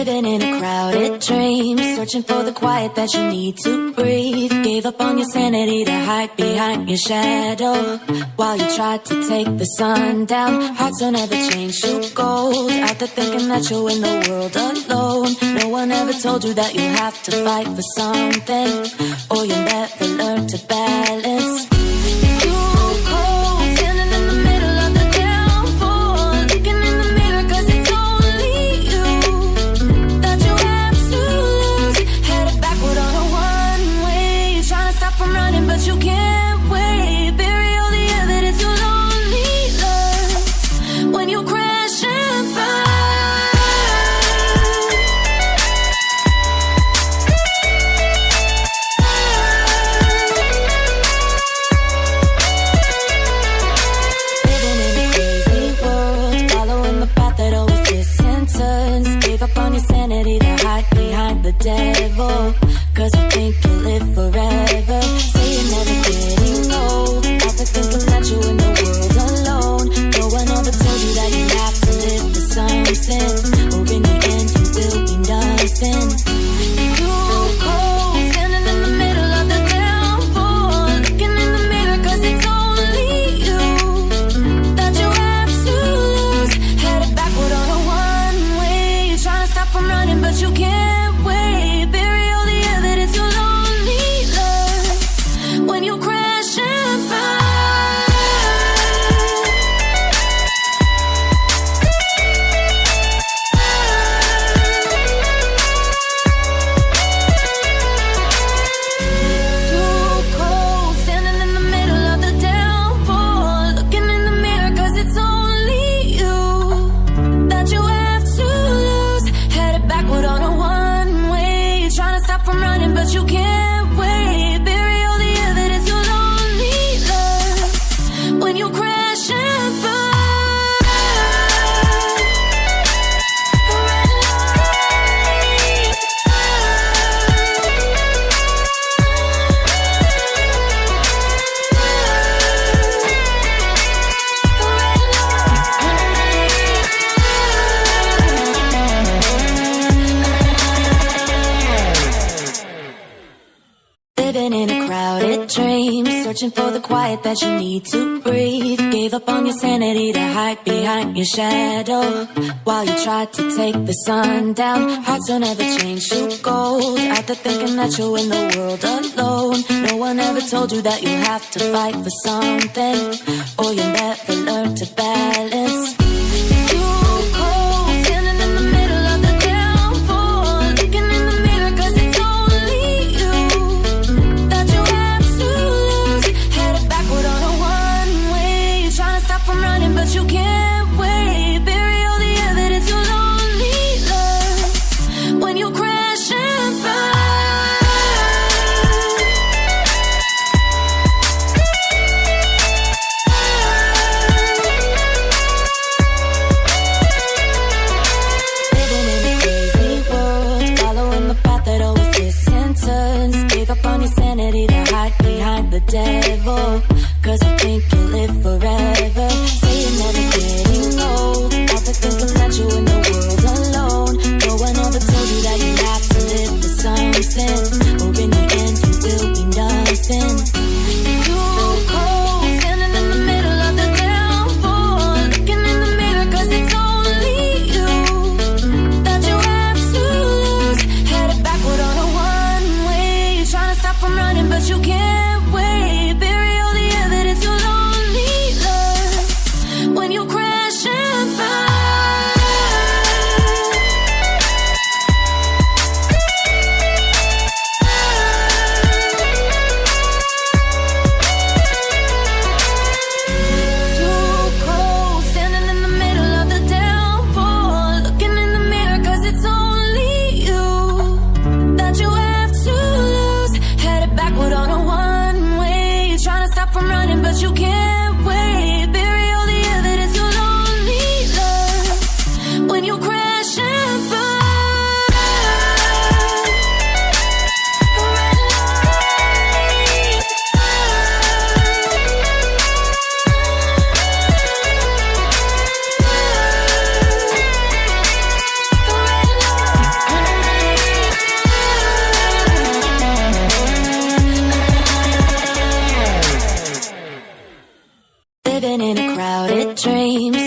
Living in a crowded dream, searching for the quiet that you need to breathe. Gave up on your sanity to hide behind your shadow, while you tried to take the sun down. Hearts don't ever change to gold, out there thinking that you're in the world alone. No one ever told you that you have to fight for something, or you'll never learn to balance. But you can't wait. Bury all the evidence, you'll only learn when you crash and burn. Living in a crazy world, following the path that always twists and turns. Gave up on your sanity to hide behind the devil, 'cause you think you'll live forever. Never getting old, out there thinking that you're in the world alone. No one ever told you that you have to live for something, or in the end you will be nothing. Too cold, standing in the middle of the downpour, looking in the mirror 'cause it's only you that you have to lose. Headed backward on a one-way, you're trying to stop from running but you can't wait. Bury all the evidence, you'll only learn when you crash and burn. Too cold, standing in the middle of the downpour, looking in the mirror 'cause it's only you that you have to lose. Headed backward on a one-way, you're trying to stop from running but you can't wait. Bury all the evidence, you'll only learn when you crash and burn. Living in a crowded dream, searching for the quiet that you need to breathe. Gave up on your sanity to hide behind your shadow, while you tried to take the sun down. Hearts don't ever change to gold, out there thinking that you're in the world alone. No one ever told you that you have to fight for something, or you'll never learn to balance. But you can't wait. Bury all the evidence, you'll only learn when you crash and burn.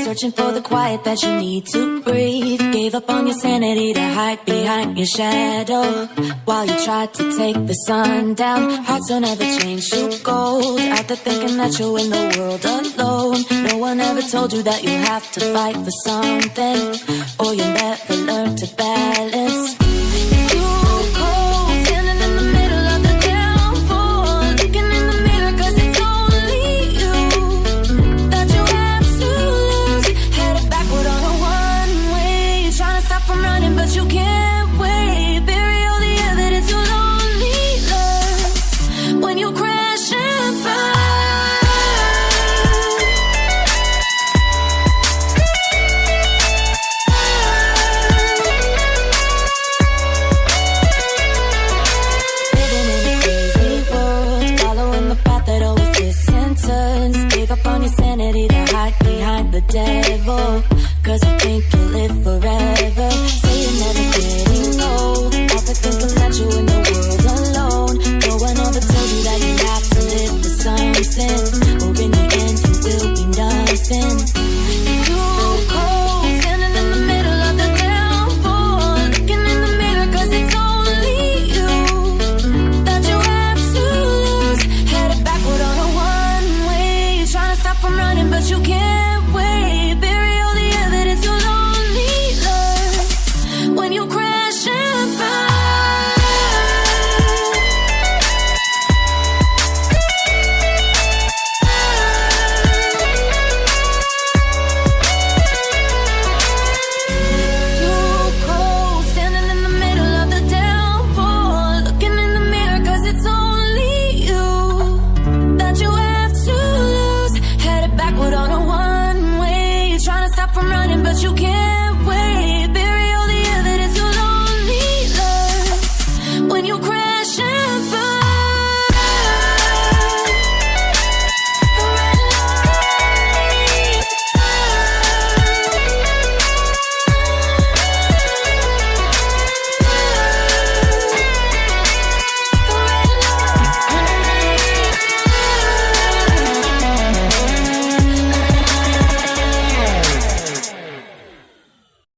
searching for the quiet that you need to breathe. Gave up on your sanity to hide behind your shadow, while you tried to take the sun down. Hearts don't ever change to gold, out there thinking that you'll win the world alone. No one ever told you that you have to fight for something, or you'll never learn to balance. But you can't wait. Bury all the evidence you'll only learn when you crash and burn. Living in a crazy world, following the path that always twists and turns. Gave up on your sanity to hide behind the devil, 'cause you think you'll live forever. Say you're never getting old, out there thinking that you're in the world alone. No one ever told you that you have to live for something, or in the end you will be nothing. Too cold, standing in the middle of the downpour, looking in the mirror 'cause it's only you that you have to lose. Headed backward on a one-way, you're trying to stop from running but you can't wait. Bury all the evidence you'll only learn when you crash and burn. Too cold, standing in the middle of the downpour, looking in the mirror 'cause it's only you that you have to lose. Headed backward on a one-way, you're trying to stop from running but you can't wait. Bury all the evidence you'll only learn when you crash and burn. Red light.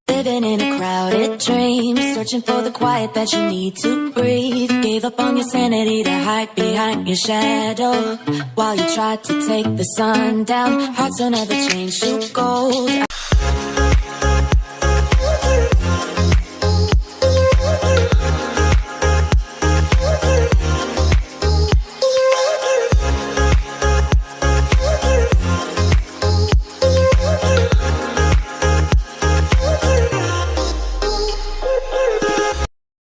Living in a crowded dream, searching for the quiet that you need to breathe. Gave up on your sanity to hide behind your shadow, while you tried to take the sun down. Hearts don't ever change to gold.